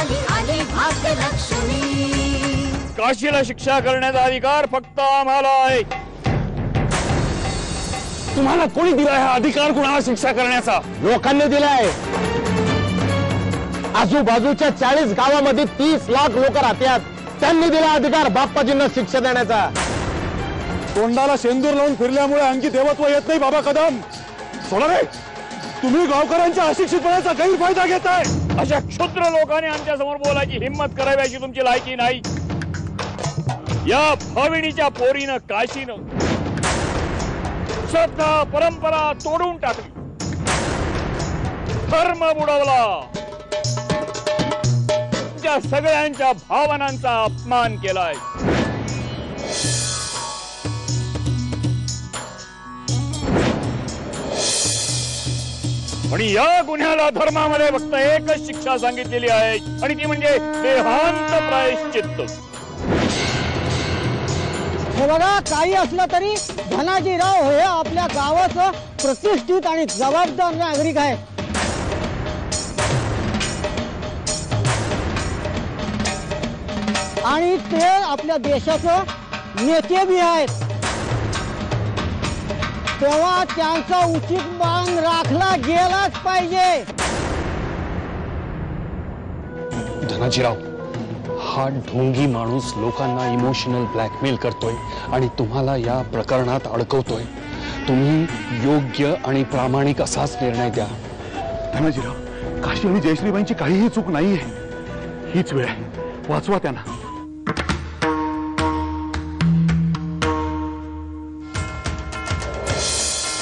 आली आली भाग्यलक्ष्मी। काशीला शिक्षा करण्याचा अधिकार फक्त आम्हाला आहे। तुम्हाला कोणी दिला हा अधिकार कुणाला शिक्षा करण्याचा? लोकांनी दिलाय। आजूबाजूच्या 40 गावामध्ये 30 लाख लोक राहतात, त्यांनी दिला अधिकार बाप्पाजींना शिक्षा देण्याचा। तोंडाला शेंदूर लावून फिरल्यामुळे आणखी देवत्व येत नाही बाबा कदम। सोडा रे, तुम्ही गावकऱ्यांच्या अशिक्षितपणाचा गैरफायदा घेताय। अशा क्षुद्र लोकांनी आमच्या समोर बोलायची हिम्मत करावी अशी तुमची लायकी नाही। या भाविणीच्या पोरीनं काशीनं श्रद्धा परंपरा तोडून टाकली, धर्म बुडवला, त्या सगळ्यांच्या भावनांचा अपमान केलाय। आणि या गुन्ह्याला धर्मामध्ये फक्त एकच शिक्षा सांगितलेली आहे आणि ती म्हणजे देहांत प्रायश्चित्त। हे बघा, काही असलं तरी धनाजीराव हे आपल्या गावाचं प्रतिष्ठित आणि जबाबदार नागरिक आहेत। आणि ते आपल्या देशाचं नेते बी आहेत, तेव्हा त्यांचा उचित मान राखला गेलाच पाहिजे। धनाजीराव, हा ढोंगी माणूस लोकांना इमोशनल ब्लॅकमेल करतोय आणि तुम्हाला या प्रकरणात अडकवतोय। तुम्ही योग्य आणि प्रामाणिक असाच निर्णय द्या। धनाजीराव, काशी आणि जयश्रीबाईंची काहीही चूक नाहीये, हीच वेळ आहे, वाचवा त्यांना।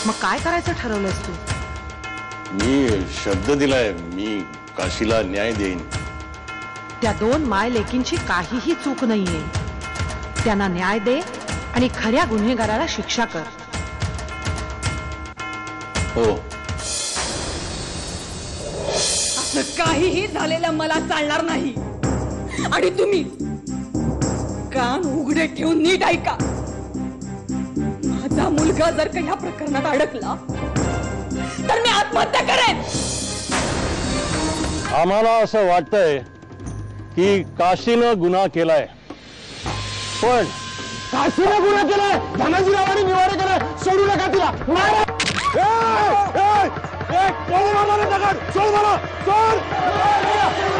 मग काय करायचं ठरवलंस तू? मी शब्द दिलाय, मी काशीला न्याय देईन। त्या 2 माय लेकींची काहीही चूक नाहीये, त्यांना न्याय दे आणि खऱ्या गुन्हेगाराला शिक्षा कर। हो, असं काहीही झालेलं मला चालणार नाही आणि तुम्ही कान उघडे ठेवून नीट ऐका। माझा मुलगा जर का ह्या प्रकरणात अडकला तर मी आत्महत्या करेन। आम्हाला असं वाटतंय की काशीनं गुन्हा केलाय, पण काशीनं गुन्हा केलाय, धनाजीरावांनी निवाडे केलाय, सोडू नका तिला, मारा।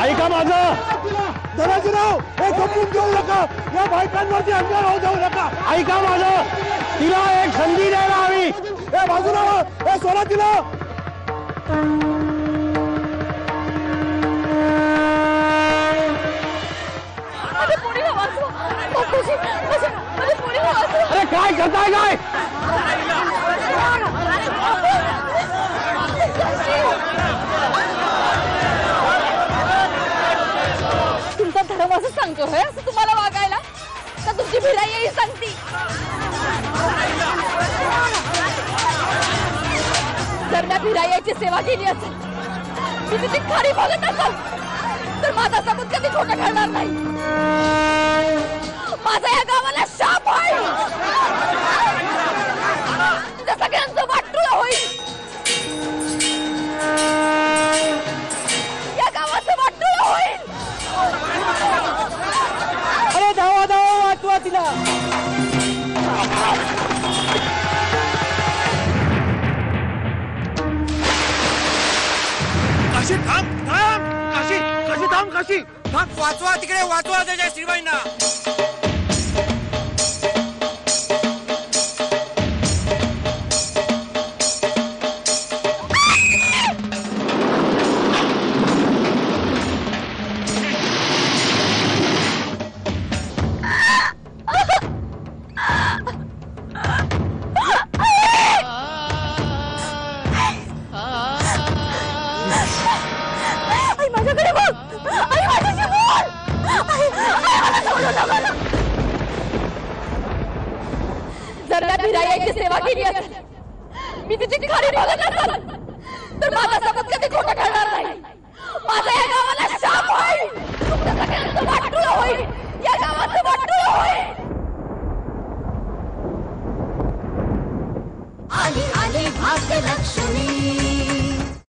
ऐका माझं धनाजीराव, हे झोपून घेऊ नका, या बायकांवरती अन्याय होऊ देऊ नका। ऐका माझं, तिला एक संधी द्यायला हवी। हे बाजूला हो, हे सोडा तिला। अरे काय करताय काय? तुमचा धर्म असं सांगतोय असं तुम्हाला वागायला का तुमची भिलाई येईल सांगती? जर मी भिराईची सेवा केली असेल, मी तिथे खाली बघत असेल, तर माझा सबूत कधी खोटं घडणार नाही। माझा या गावाला शाप होईल, तुझ्या सगळ्यांचं वाटुळं होईल, या गावाचं वाटुळं होईल। अरे धावा धावा, वाचवा तिला। काशी थांब, थांब, काशी, काशी थांब, काशी थांब, वाचवा तिकडे, वाचवा त्या जयश्रीबाईंना। जर त्या भिराईची सेवा केली असेल, मी तिची खाली बघत असेल, तर माझा सबूत कधी